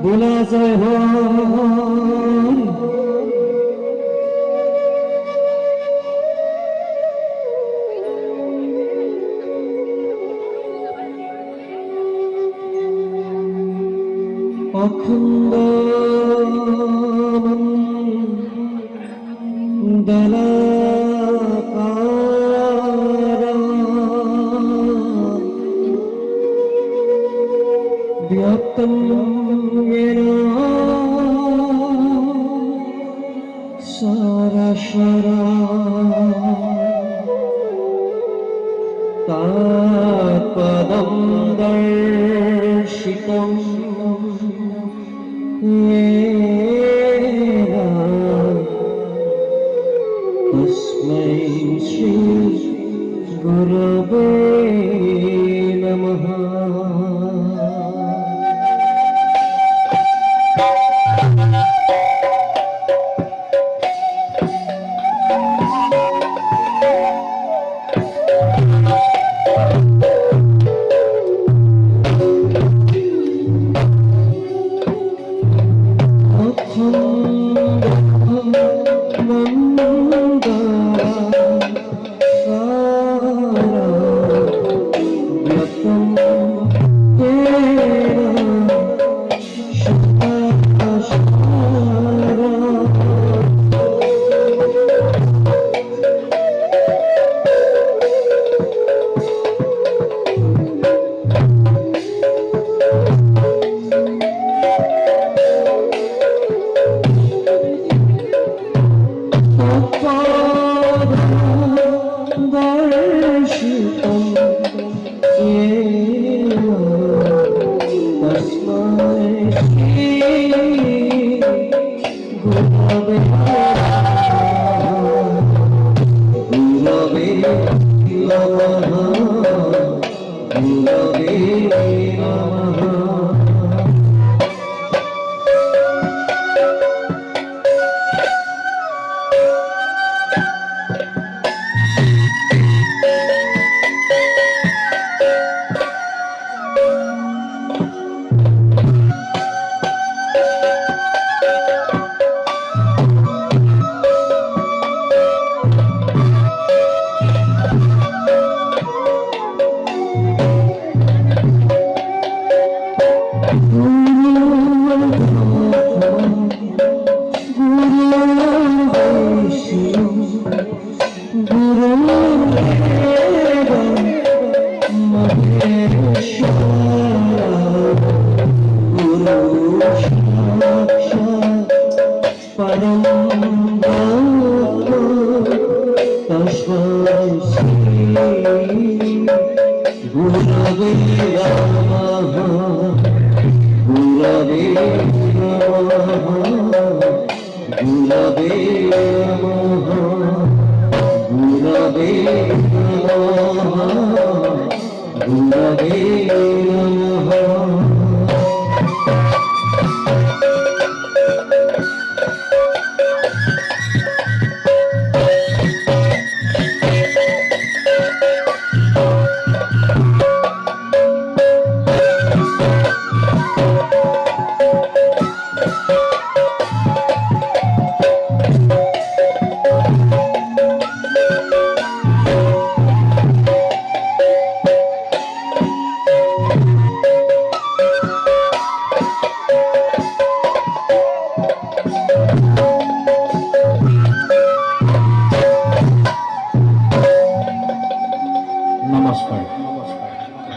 बोला जय हो अखंड व्याप्तं येन साराशरा तत्पदं दर्शितं येन तस्मै श्री गुरवे नमः।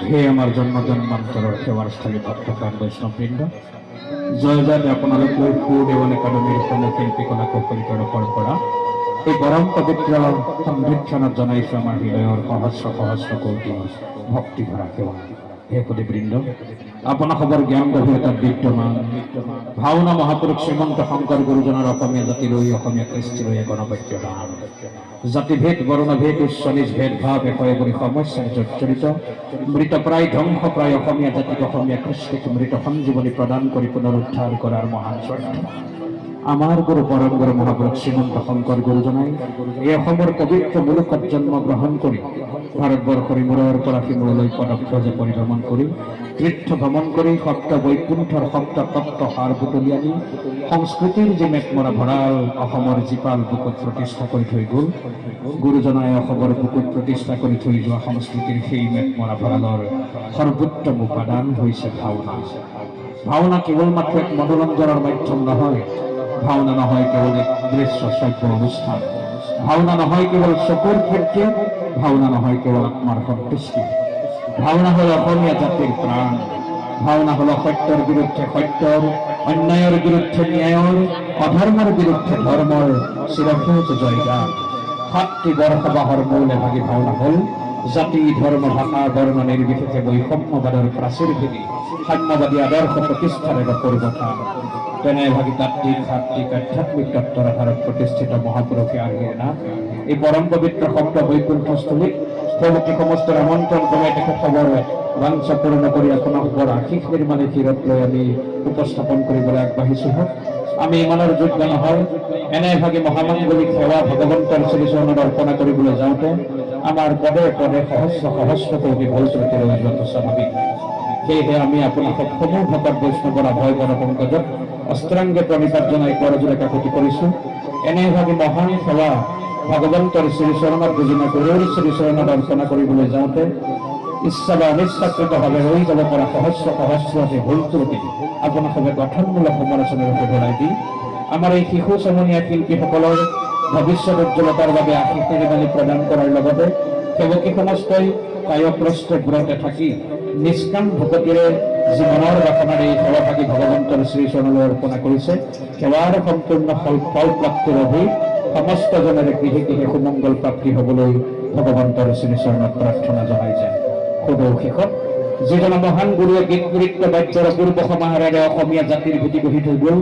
হে আমার জন্ম জন্মান্তর সেবার স্থলী ভক্তপ্রাণ বৈষ্ণববৃন্দ, জয়জাত আপোনালোকৰ সুদেৱন একাডেমীৰ সন্মুখীন পিকলা কৌশলিকৰ পৰম্পৰা এই পৰম পবিত্ৰ সংৰক্ষণত জনাইছোঁ আমাৰ হৃদয়ৰ সহস্ৰ সহস্ৰ কোটি ভক্তি ভৰা সেৱা। হে সুধীবৃন্দ, আপোনাসৱৰ জ্ঞান গভীৰতাত বিদ্যমান ভাওনা মহাপুৰুষ শ্ৰীমন্ত শংকৰ গুৰুজনাৰ অসমীয়া জাতিলৈ অসমীয়া কৃষ্টিলৈ গণবাক্য দান। জাতিভেদ বৰ্ণভেদ উচ্চ নিজ ভেদভাৱ এশয়ে কৰি সমস্যাৰে জৰ্জৰিত মৃতপ্ৰায় ধ্বংসপ্ৰায় অসমীয়া জাতিক অসমীয়া কৃষ্টিক মৃত সঞ্জীৱনী প্ৰদান কৰি পুনৰুদ্ধাৰ কৰাৰ মহান স্বাৰ্থ আমাৰ গুৰু পৰম গুৰু মহাপুৰুষ শ্ৰীমন্ত শংকৰ গুৰুজনাই এই অসমৰ পবিত্ৰ মুলুকত জন্মগ্ৰহণ কৰি ভাৰতবৰ্ষৰ ইমূৰৰ পৰা সিমূৰলৈ পদব্ৰজে পৰিভ্ৰমণ কৰি তীৰ্থ ভ্ৰমণ কৰি সপ্ত বৈকুণ্ঠৰ সপ্ত তত্ত্ব সাৰ বুটলি আনি সংস্কৃতিৰ যি মেঘমৰা ভঁৰাল অসমৰ জীপাল বুকুত প্ৰতিষ্ঠা কৰি থৈ গ'ল। গুৰুজনাই অসমৰ বুকুত প্ৰতিষ্ঠা কৰি থৈ যোৱা সংস্কৃতিৰ সেই মেঘমৰা ভঁৰালৰ সৰ্বোত্তম উপাদান হৈছে ভাওনা। ভাওনা কেৱল মাত্ৰ এক মনোৰঞ্জনৰ মাধ্যম নহয়, ভাওনা নহয় কেৱল এক দৃশ্য শ্ৰাব্য অনুষ্ঠান, ভাওনা নহয় কেৱল চকুৰ তৃপ্তি, ভাওনা নহয় কেৱল আত্মাৰ সন্তুষ্টি। ভাওনা হল অসমীয়া জাতিৰ প্ৰাণ, ভাওনা হল সত্যৰ বিৰুদ্ধে সত্যৰ, অন্যায়ৰ বিৰুদ্ধে ন্যায়ৰ, অধৰ্মৰ বিৰুদ্ধে ধৰ্মৰ চিৰসেউজ জয়গান। ৭টি বৰ্ষবাহৰ মূল এভাগী ভাওনা হল জাতি ধৰ্ম ভাষা বৰ্ণ নিৰ্বিশেষে বৈষম্যবাদৰ প্ৰাচীৰ ভেদি সাম্যবাদী আদৰ্শ প্ৰতিষ্ঠাৰ এক পূৰ্বথান। তেনে এভাগী তাত্ত্বিক সাত্বিক আধ্যাত্মিক তত্ত্বৰ আধাৰত প্ৰতিষ্ঠিত মহাপুৰুষে আৰ্হিৰ নাম এই পৰম পবিত্ৰ শব্দ বৈকুণ্ঠস্থলীত সেৱকী সমস্তৰ আমন্ত্ৰণ ক্ৰমে তেখেতসৱৰ বাঞ্ছা পূৰ্ণ কৰি আপোনাসৱৰ আশীষ নিৰ্মাণে শিৰত লৈ আমি উপস্থাপন কৰিবলৈ আগবাঢ়িছো। হওক আমি ইমানৰ যোগ্য নহয়, এনে এভাগী মহামাংগলিক সেৱা ভগৱন্তৰ শ্ৰীচৰণত অৰ্পণা কৰিবলৈ যাওঁতে আমাৰ পদে পদে সহস্ৰ সহস্ৰ কোটি ভুল ত্ৰুটি ৰৈ যোৱাটো স্বাভাৱিক। সেয়েহে আমি আপোনাক সমূহ ভকত বৈষ্ণৱৰ অভয় পদ পংকজত অস্ত্ৰাংগে প্ৰণিপাত জনাই কৰজোৰে কাকতি কৰিছো। এনে এভাগী মহান সেৱা ভগৱন্তৰ শ্ৰীচৰণত বুজিনা গুৰুৰ শ্ৰীচৰণত অৰ্পণা কৰিবলৈ যাওঁতে ইচ্ছা বা অনিচ্ছাকৃতভাৱে ৰৈ যাব পৰা সহস্ৰ সহস্ৰ ভুল ত্ৰুটি আপোনাসৱে গঠনমূলক সমালোচনাৰ ঘূৰাই দি আমাৰ এই শিশু চমনীয়া শিল্পীসকলৰ ভৱিষ্যত উজ্জ্বলতাৰ বাবে আশীষ নিৰ্মাণী প্ৰদান কৰাৰ লগতে সেৱকী সমস্তই কায়প্ৰস্থ ব্ৰতে থাকি নিষ্কাম ভকতিৰে জীৱনৰ বাসনাৰে এই সেৱাভাগী ভগৱন্তৰ শ্ৰীচৰণলৈ অৰ্পণা কৰিছে। সেৱাৰ সম্পূৰ্ণ ফল প্ৰাপ্তিৰ অধিক সমস্ত জনেৰে গৃহে গৃহে সুমংগল প্ৰাপ্তি হ'বলৈ ভগৱন্তৰ শ্ৰীচৰণত প্ৰাৰ্থনা জনাই যায়। সদৌ শেষত যিজনা মহান গুৰুৱে গীত নৃত্য বাদ্যৰ অপূৰ্ব সমাহাৰেৰে অসমীয়া জাতিৰ ভেটি গঢ়ি থৈ গ'ল,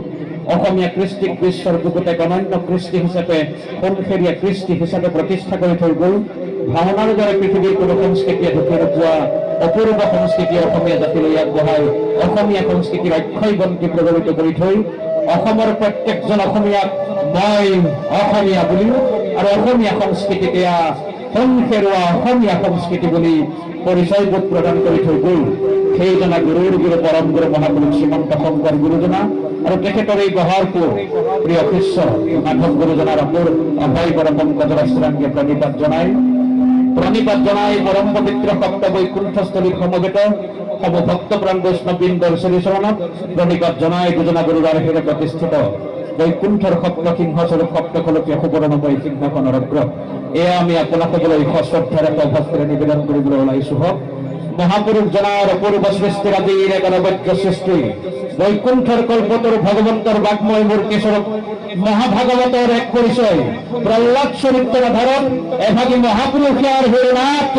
অসমীয়া কৃষ্টিক বিশ্বৰ বুকুতে অনন্য কৃষ্টি হিচাপে সোণসেৰীয়া কৃষ্টি হিচাপে প্ৰতিষ্ঠা কৰি থৈ গ'ল। ভাওনাৰ দৰে পৃথিৱীৰ কোনো সংস্কৃতিয়ে ঢুকি নোপোৱা অপূৰ্ব সংস্কৃতি অসমীয়া জাতিলৈ আগবঢ়াই অসমীয়া সংস্কৃতিৰ অক্ষয় বন্তি প্ৰজ্বলিত কৰি থৈ অসমৰ প্ৰত্যেকজন অসমীয়াক মই অসমীয়া বুলি আৰু অসমীয়া সংস্কৃতিত এয়া সোণসেৰুৱা অসমীয়া সংস্কৃতি বুলি পৰিচয়বোধ প্ৰদান কৰি থৈ গ'ল। সেইজনা গুৰুৰ গুৰু পৰম গুৰু মহাপুৰুষ শ্ৰীমন্ত শংকৰ গুৰুজনা আৰু তেখেতৰ এই গহৰপুৰ প্ৰিয় শিষ্য মাধৱ গুৰুজনাৰ অভয় পৰম পংকজৰ অস্ত্ৰাংগে প্ৰণিপাত জনাই পৰম পবিত্ৰ সপ্ত বৈকুণ্ঠস্থলীত সমবেত সম ভক্তপ্ৰাণ বৈষ্ণৱবৃন্দৰ শ্ৰীচৰণত প্ৰণিপাত জনাই দুজনা গুৰুৰ আৰ্হিৰে প্ৰতিষ্ঠিত বৈকুণ্ঠৰ সপ্ত সিংহস্বৰূপ সপ্তকলকীয় সুবৰ্ণময় সিংহাসনৰ অগ্ৰত এয়া আমি আপোনাসকলৈ সশ্ৰদ্ধাৰে ভক্তেৰে নিবেদন কৰিবলৈ ওলাইছো। হওক মহাপুৰুষ জনাৰ অপূৰ্ব সৃষ্টিৰ আদিৰ এক অনবদ্য সৃষ্টি বৈকুণ্ঠৰ কল্পতৰ ভগৱন্তৰ বাগ্ময় মূৰ্তি স্বৰূপ মহাভাগৱতৰ এক পৰিচয় প্ৰহ্লাদ চৰিত্ৰৰ আধাৰত এভাগী মহাপুৰুষে আৰ্হিৰ নাট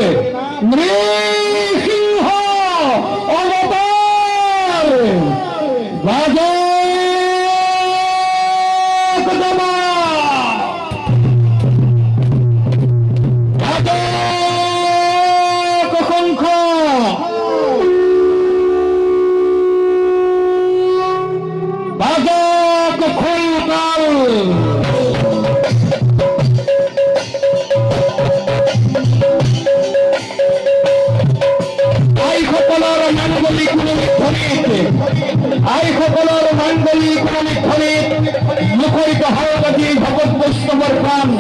নৃসিংহ অৱতাৰ ৰাজা আইসকলৰ মাংগলিক ধ্বনিত মুখৰিত হওক আজি ভগত বৈষ্ণৱৰ প্ৰাণ,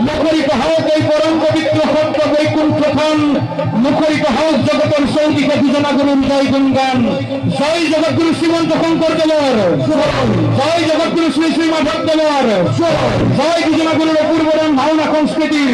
মুখৰিত হওক এই পৰম পবিত্ৰ সত্য বৈকুণ্ঠখন, মুখৰিত হওক জগতৰ চৌদিশে দুজনা গুৰুৰ জয় গুণগান। জয় জগতগুৰু শ্ৰীমন্ত শংকৰদেৱৰ, জয় জগতগুৰু শ্ৰী শ্ৰী মাধৱদেৱৰ, জয় দুজনা গুৰুৰ অপূৰ্ব ভাওনা সংস্কৃতি।